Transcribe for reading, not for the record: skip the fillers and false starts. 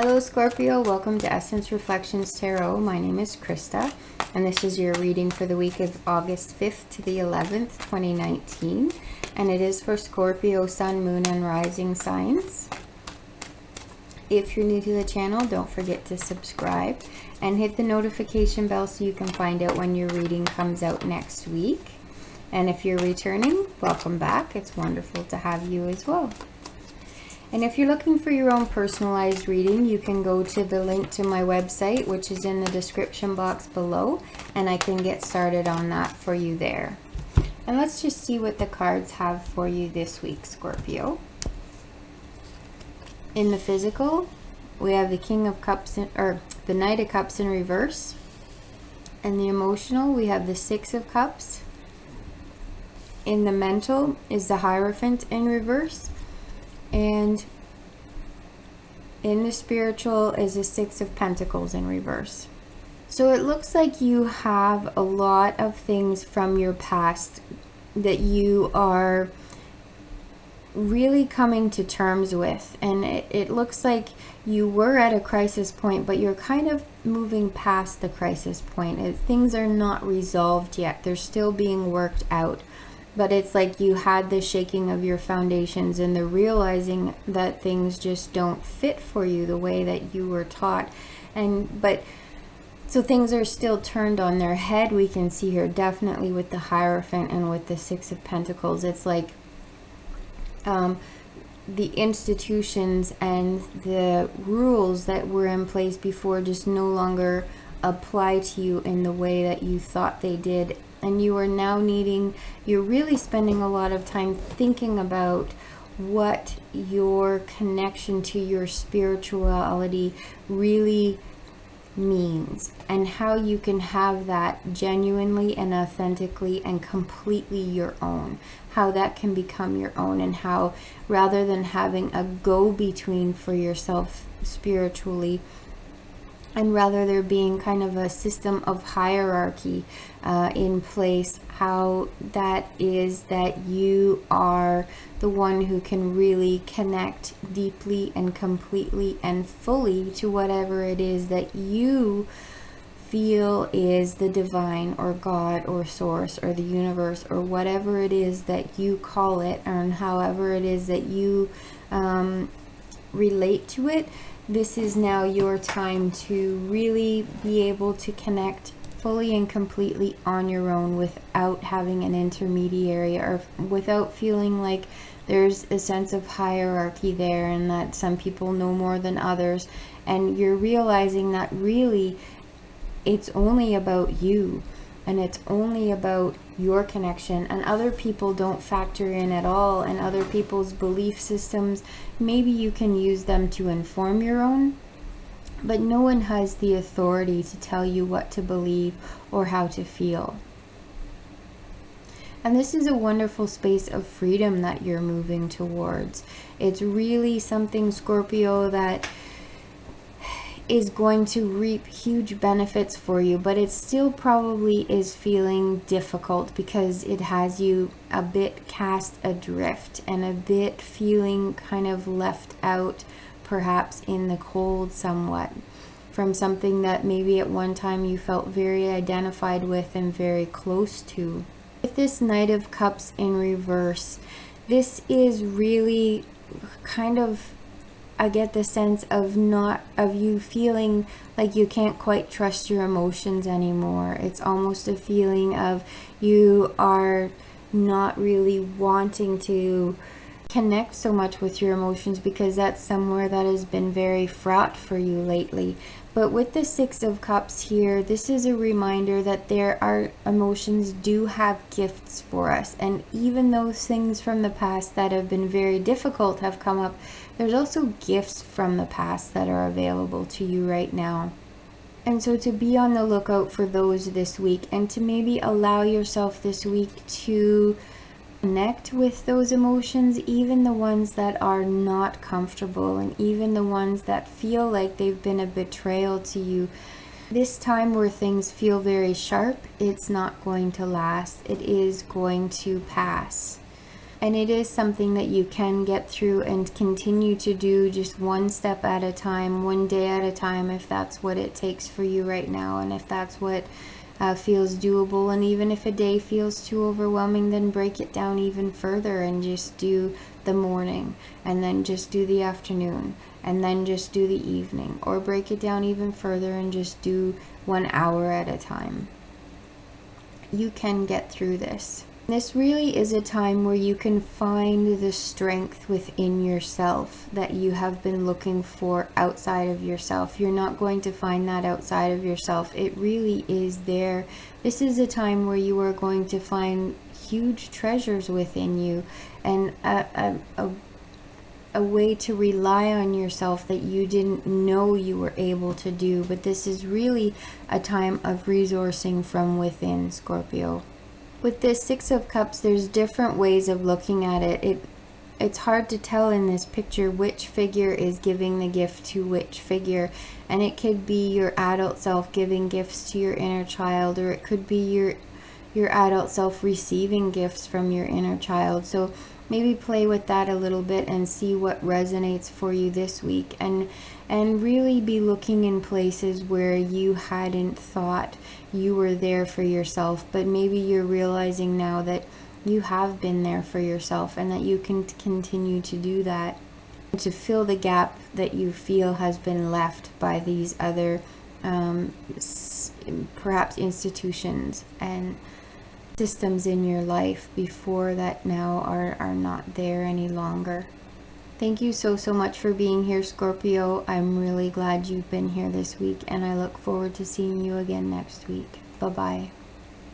Hello Scorpio, welcome to Essence Reflections Tarot. My name is Krista, and this is your reading for the week of August 5th to the 11th, 2019. And it is for Scorpio, Sun, Moon, and Rising signs. If you're new to the channel, don't forget to subscribe and hit the notification bell so you can find out when your reading comes out next week. And if you're returning, welcome back. It's wonderful to have you as well. And if you're looking for your own personalized reading, you can go to the link to my website, which is in the description box below, and I can get started on that for you there. And let's just see what the cards have for you this week, Scorpio. In the physical, we have the King of Cups, or the Knight of Cups in reverse. And the emotional, we have the Six of Cups. In the mental is the Hierophant in reverse. And in the spiritual is the Six of Pentacles in reverse. So it looks like you have a lot of things from your past that you are really coming to terms with. And it looks like you were at a crisis point, but you're kind of moving past the crisis point. Things are not resolved yet. They're still being worked out. But it's like you had the shaking of your foundations and the realizing that things just don't fit for you the way that you were taught. So things are still turned on their head. We can see here definitely with the Hierophant and with the Six of Pentacles. It's like the institutions and the rules that were in place before just no longer apply to you in the way that you thought they did. And you are now you're really spending a lot of time thinking about what your connection to your spirituality really means and how you can have that genuinely and authentically and completely your own. How that can become your own, and how rather than having a go-between for yourself spiritually, and rather there being kind of a system of hierarchy in place, how that is that you are the one who can really connect deeply and completely and fully to whatever it is that you feel is the divine or God or source or the universe or whatever it is that you call it, and however it is that you relate to it. This is now your time to really be able to connect fully and completely on your own without having an intermediary, or without feeling like there's a sense of hierarchy there and that some people know more than others. And you're realizing that really it's only about you. And it's only about your connection, and other people don't factor in at all, and other people's belief systems, maybe you can use them to inform your own, but no one has the authority to tell you what to believe or how to feel. And this is a wonderful space of freedom that you're moving towards. It's really something, Scorpio, that is going to reap huge benefits for you, but it still probably is feeling difficult because it has you a bit cast adrift and a bit feeling kind of left out, perhaps in the cold somewhat, from something that maybe at one time you felt very identified with and very close to. With this Knight of Cups in reverse, this is really kind of, I get the sense of you feeling like you can't quite trust your emotions anymore. It's almost a feeling of you are not really wanting to connect so much with your emotions because that's somewhere that has been very fraught for you lately. But with the Six of Cups here, this is a reminder that our emotions do have gifts for us. And even those things from the past that have been very difficult have come up, there's also gifts from the past that are available to you right now. And so to be on the lookout for those this week, and to maybe allow yourself this week to connect with those emotions, even the ones that are not comfortable, and even the ones that feel like they've been a betrayal to you. This time where things feel very sharp, it's not going to last. It is going to pass. And it is something that you can get through and continue to do, just one step at a time, one day at a time, if that's what it takes for you right now, and if that's what feels doable. And even if a day feels too overwhelming, then break it down even further and just do the morning, and then just do the afternoon, and then just do the evening, or break it down even further and just do 1 hour at a time. You can get through this. This really is a time where you can find the strength within yourself that you have been looking for outside of yourself. You're not going to find that outside of yourself. It really is there. This is a time where you are going to find huge treasures within you, and a way to rely on yourself that you didn't know you were able to do. But this is really a time of resourcing from within, Scorpio. With this Six of Cups, there's different ways of looking at it. It's hard to tell in this picture which figure is giving the gift to which figure. And it could be your adult self giving gifts to your inner child, or it could be your adult self receiving gifts from your inner child. So maybe play with that a little bit and see what resonates for you this week, and really be looking in places where you hadn't thought you were there for yourself, but maybe you're realizing now that you have been there for yourself, and that you can continue to do that, to fill the gap that you feel has been left by these other perhaps institutions and systems in your life before that now are not there any longer. Thank you so much for being here, Scorpio. I'm really glad you've been here this week, and I look forward to seeing you again next week. Bye-bye.